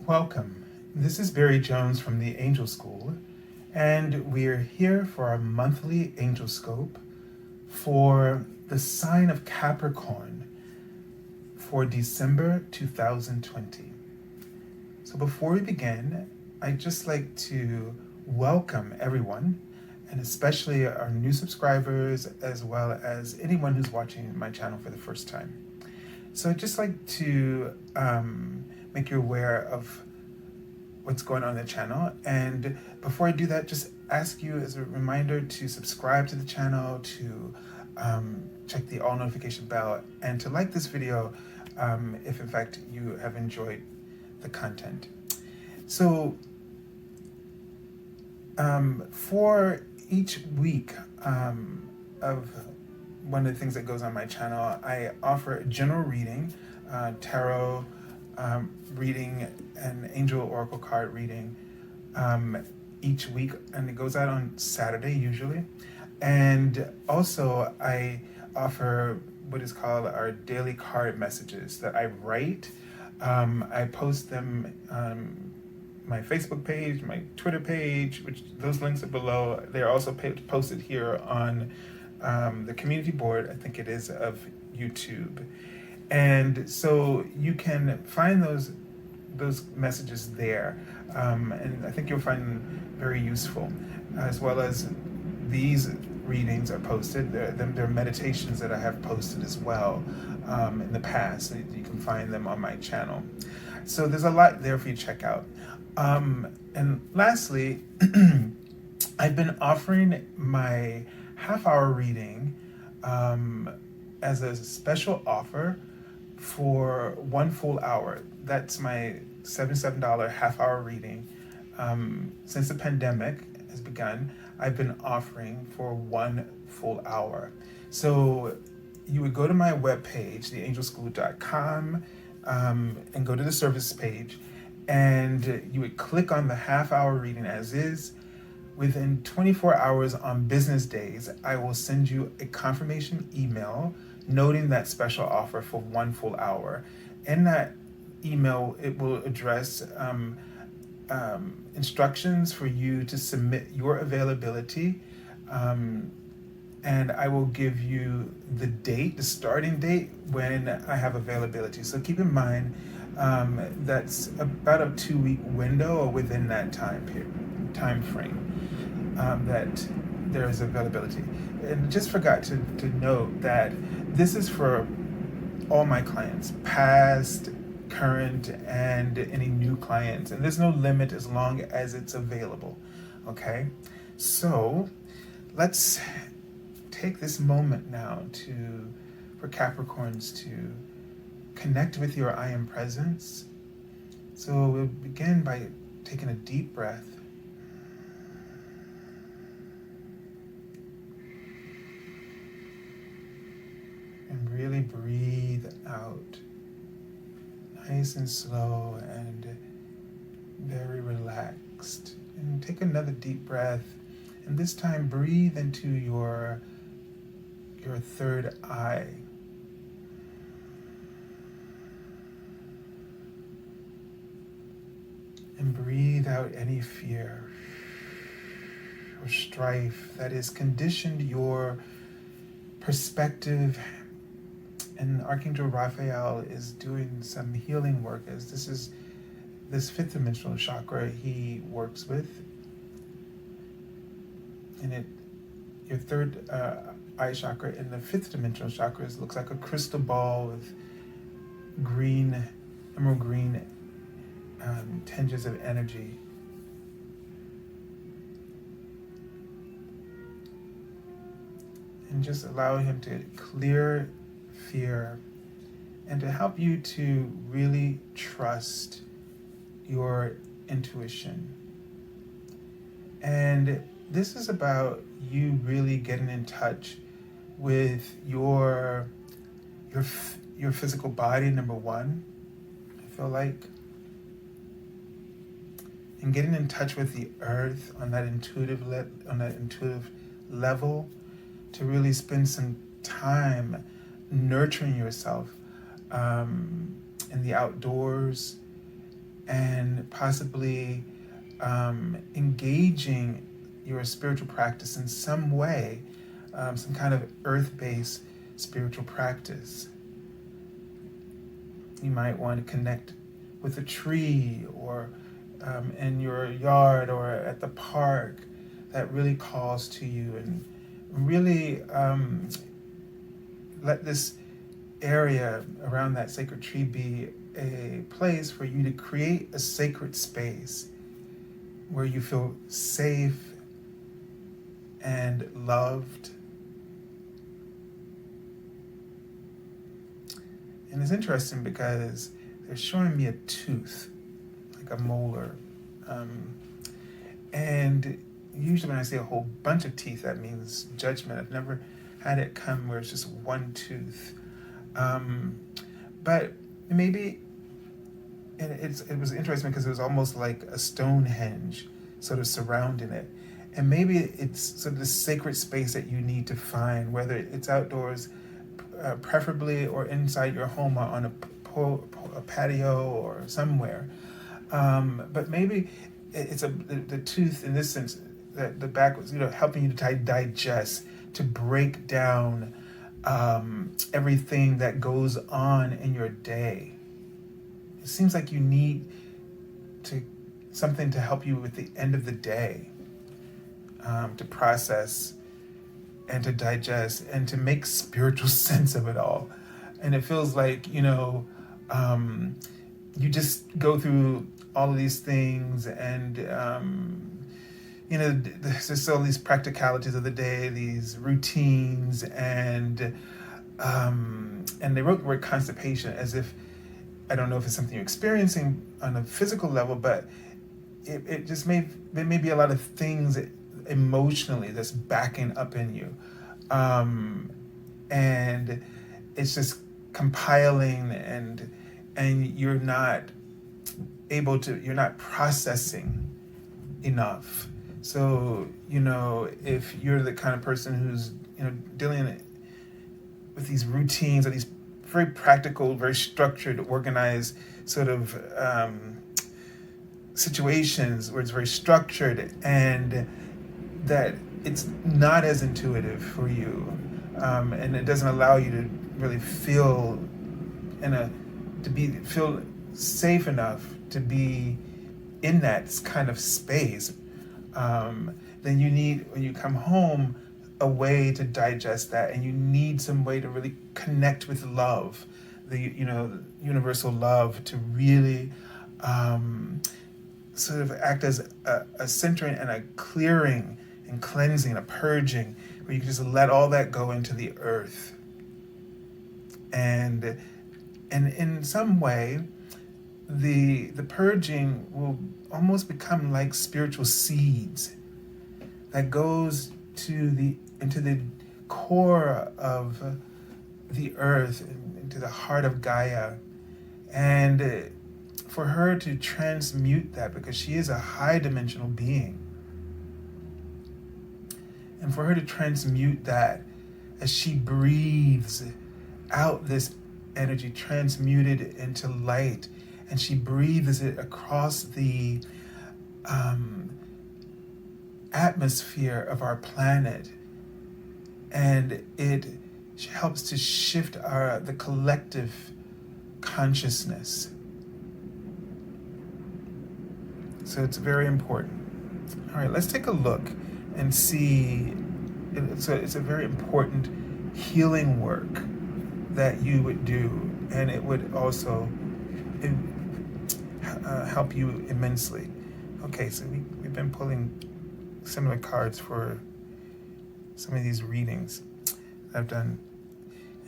Welcome. This is Barry Jones from the Angelscope, and we're here for our monthly Angelscope for the sign of Capricorn for December 2020. So before we begin, I'd just like to welcome everyone, and especially our new subscribers, as well as anyone who's watching my channel for the first time. So I'd just like to make you aware of what's going on in the channel. And before I do that, just ask you as a reminder to subscribe to the channel, to check the all notification bell, and to like this video if in fact you have enjoyed the content. So for each week of one of the things that goes on my channel, I offer a general reading, tarot reading, and angel oracle card reading each week, and it goes out on Saturday usually. And also I offer what is called our daily card messages that I write. I post them on my Facebook page, my Twitter page, which those links are below. They're also posted here on the community board, I think it is, of YouTube. And so you can find those messages there, and I think you'll find them very useful, as well as these readings are posted. There are meditations that I have posted as well in the past. So you can find them on my channel. So there's a lot there for you to check out. And lastly, I've been offering my half-hour reading as a special offer for 1 full hour. That's my $77 half-hour reading. Since the pandemic has begun, I've been offering for 1 full hour. So you would go to my webpage, theangelschool.com, and go to the service page, and you would click on the half-hour reading as is. Within 24 hours on business days, I will send you a confirmation email noting that special offer for 1 full hour. In that email, it will address instructions for you to submit your availability, and I will give you the date, the starting date, when I have availability. So keep in mind that's about a 2-week window, or within that time frame that there is availability. And just forgot to note that this is for all my clients, past, current, and any new clients. And there's no limit as long as it's available. Okay? So let's take this moment now for Capricorns to connect with your I Am Presence. So we'll begin by taking a deep breath. And really breathe out, nice and slow and very relaxed. And take another deep breath, and this time breathe into your third eye. And breathe out any fear or strife that has conditioned your perspective. And Archangel Raphael is doing some healing work, as this is this 5th dimensional chakra he works with. And your third eye chakra in the 5th dimensional chakras looks like a crystal ball with emerald green tinges of energy. And just allow him to clear fear and to help you to really trust your intuition. And this is about you really getting in touch with your physical body, number one, I feel like, and getting in touch with the earth on that intuitive level, to really spend some time nurturing yourself in the outdoors, and possibly engaging your spiritual practice in some way, some kind of earth-based spiritual practice. You might want to connect with a tree, or in your yard, or at the park, that really calls to you, and really let this area around that sacred tree be a place for you to create a sacred space where you feel safe and loved. And it's interesting because they're showing me a tooth, like a molar. And usually when I see a whole bunch of teeth, that means judgment. I've never had it come where it's just one tooth. But maybe, and it was interesting because it was almost like a Stonehenge sort of surrounding it. And maybe it's sort of the sacred space that you need to find, whether it's outdoors, preferably, or inside your home, or on a patio or somewhere. But maybe it's the tooth in this sense, that the back was, helping you to digest, to break down everything that goes on in your day. It seems like you need something to help you with the end of the day, to process and to digest and to make spiritual sense of it all. And it feels like, you just go through all of these things, and there's just all these practicalities of the day, these routines, and they wrote the word constipation as if, I don't know if it's something you're experiencing on a physical level, but it just there may be a lot of things emotionally that's backing up in you, and it's just compiling, and you're not you're not processing enough. So, if you're the kind of person who's, dealing with these routines, or these very practical, very structured, organized sort of situations where it's very structured, and that it's not as intuitive for you, and it doesn't allow you to really feel feel safe enough to be in that kind of space, then you need, when you come home, a way to digest that, and you need some way to really connect with love, the universal love, to really sort of act as a centering and a clearing and cleansing, a purging, where you can just let all that go into the earth, and in some way, the purging will almost become like spiritual seeds that goes into the core of the earth, into the heart of Gaia, and for her to transmute that, because she is a high dimensional being, and for her to transmute that as she breathes out this energy, transmuted into light, and she breathes it across the atmosphere of our planet, and it helps to shift the collective consciousness. So it's very important. All right, let's take a look and see. It's a very important healing work that you would do, and it would also help you immensely. Okay, so we've been pulling similar cards for some of these readings I've done,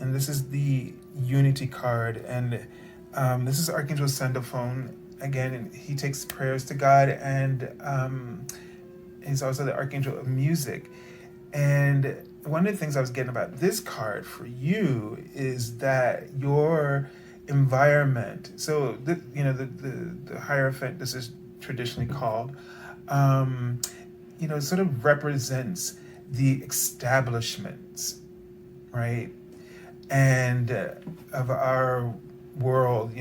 and this is the Unity card, and this is Archangel Sandalphon again, and he takes prayers to God, and he's also the Archangel of Music. And one of the things I was getting about this card for you is that your environment, so the Hierophant, this is traditionally called, sort of represents the establishments, right? And of our world,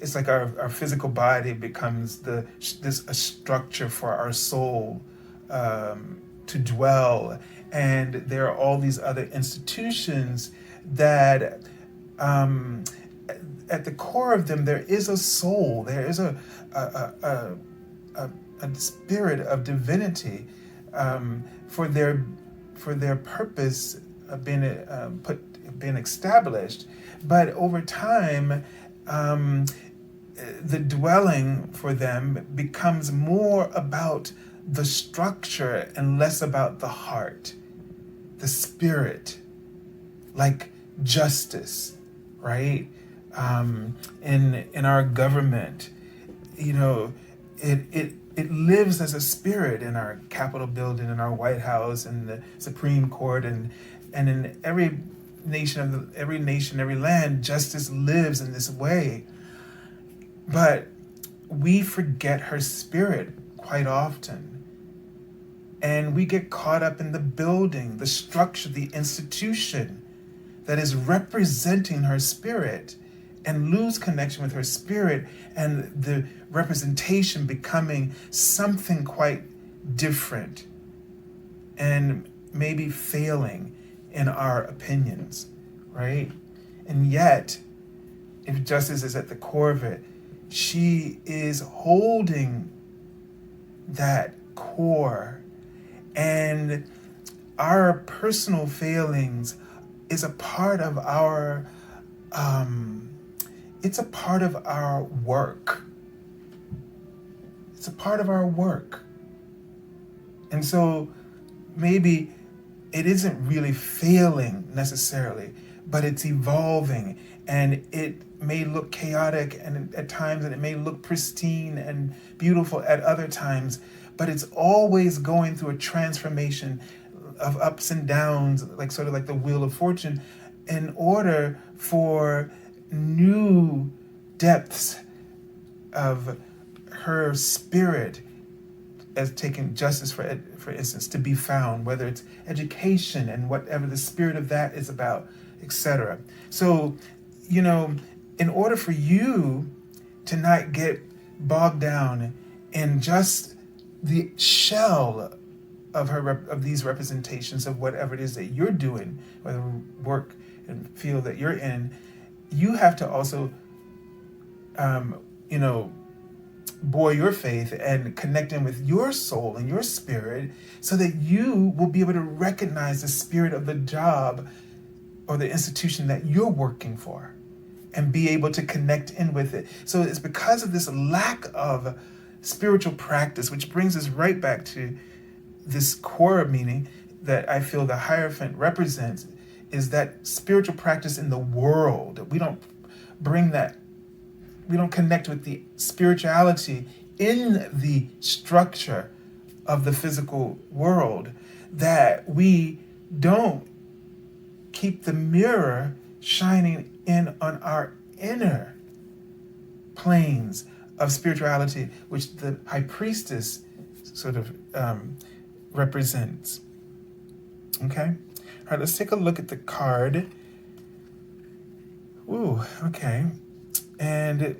it's like our physical body becomes this a structure for our soul to dwell, and there are all these other institutions that at the core of them there is a soul, there is a spirit of divinity for their purpose being established. But over time, the dwelling for them becomes more about the structure and less about the heart, the spirit, like justice, right? In our government, it lives as a spirit in our Capitol building, in our White House, and the Supreme Court, and in every land, justice lives in this way. But we forget her spirit quite often, and we get caught up in the building, the structure, the institution that is representing her spirit, and lose connection with her spirit, and the representation becoming something quite different and maybe failing in our opinions, right? And yet, if justice is at the core of it, she is holding that core, and our personal failings is a part of our it's a part of our work. It's a part of our work. And so maybe it isn't really failing necessarily, but it's evolving, and it may look chaotic and at times, and it may look pristine and beautiful at other times, but it's always going through a transformation of ups and downs, like sort of like the wheel of fortune, in order for new depths of her spirit, as taking justice for instance, to be found, whether it's education and whatever the spirit of that is about, etc. So, in order for you to not get bogged down in just the shell of these representations of whatever it is that you're doing, whether work and field that you're in, you have to also, buoy your faith and connect in with your soul and your spirit, so that you will be able to recognize the spirit of the job or the institution that you're working for, and be able to connect in with it. So it's because of this lack of spiritual practice, which brings us right back to this core meaning that I feel the Hierophant represents, is that spiritual practice in the world. We don't connect with the spirituality in the structure of the physical world, that we don't keep the mirror shining in on our inner planes of spirituality, which the High Priestess sort of represents. Okay? All right, let's take a look at the card. Ooh, okay. And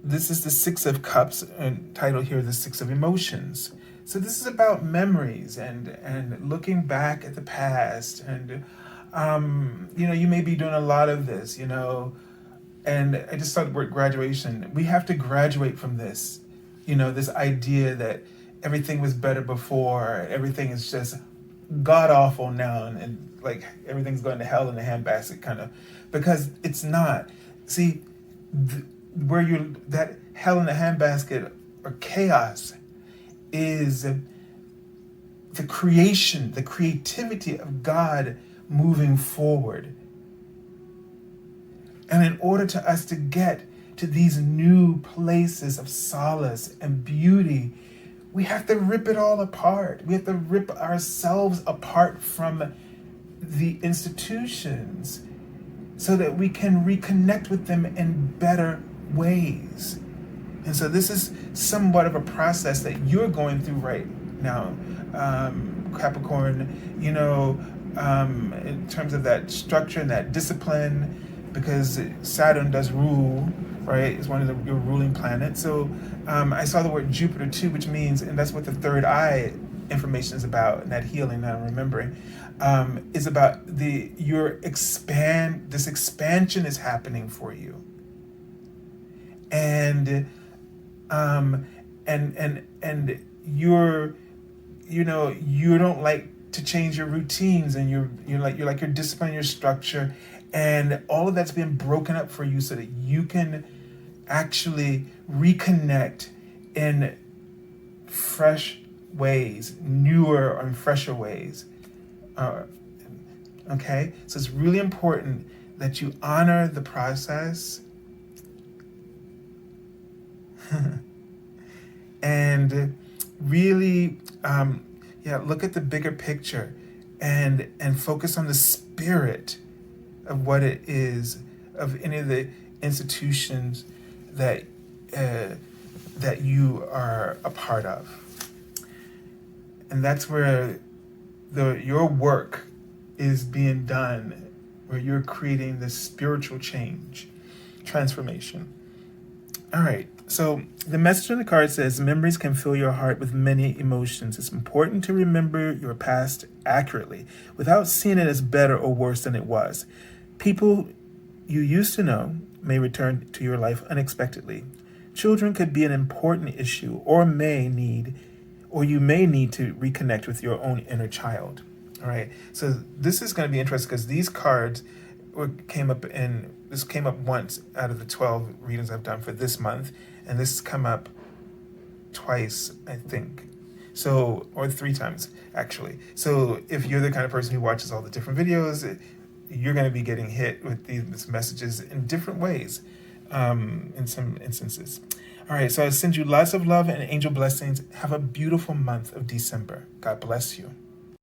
this is the Six of Cups, and title here, the Six of Emotions. So this is about memories and looking back at the past. And, you may be doing a lot of this, and I just thought the word graduation. We have to graduate from this, this idea that everything was better before, everything is just god awful now, and like everything's going to hell in a handbasket kind of, because it's not. See, that hell in a handbasket or chaos is the creation, the creativity of God moving forward. And in order to us to get to these new places of solace and beauty, we have to rip it all apart. We have to rip ourselves apart from the institutions so that we can reconnect with them in better ways. And so this is somewhat of a process that you're going through right now, Capricorn, in terms of that structure and that discipline because Saturn does rule, right? It's one of your ruling planets. So I saw the word Jupiter too, which means, and that's what the third eye information is about, and that healing that I'm remembering, is about this expansion is happening for you. And and you don't like to change your routines, and you're discipline, your structure, and all of that's been broken up for you so that you can actually reconnect in fresh ways, newer and fresher ways. Okay, so it's really important that you honor the process and really look at the bigger picture and focus on the spirit of what it is, of any of the institutions that that you are a part of. And that's where your work is being done, where you're creating this spiritual change, transformation. All right, so the message on the card says, memories can fill your heart with many emotions. It's important to remember your past accurately without seeing it as better or worse than it was. People you used to know may return to your life unexpectedly. Children could be an important issue, or you may need to reconnect with your own inner child. All right, so this is going to be interesting because these cards came up once out of the 12 readings I've done for this month, and this has come up twice, I think. So, or 3 times actually. So if you're the kind of person who watches all the different videos, you're going to be getting hit with these messages in different ways, in some instances. All right, so I send you lots of love and angel blessings. Have a beautiful month of December. God bless you.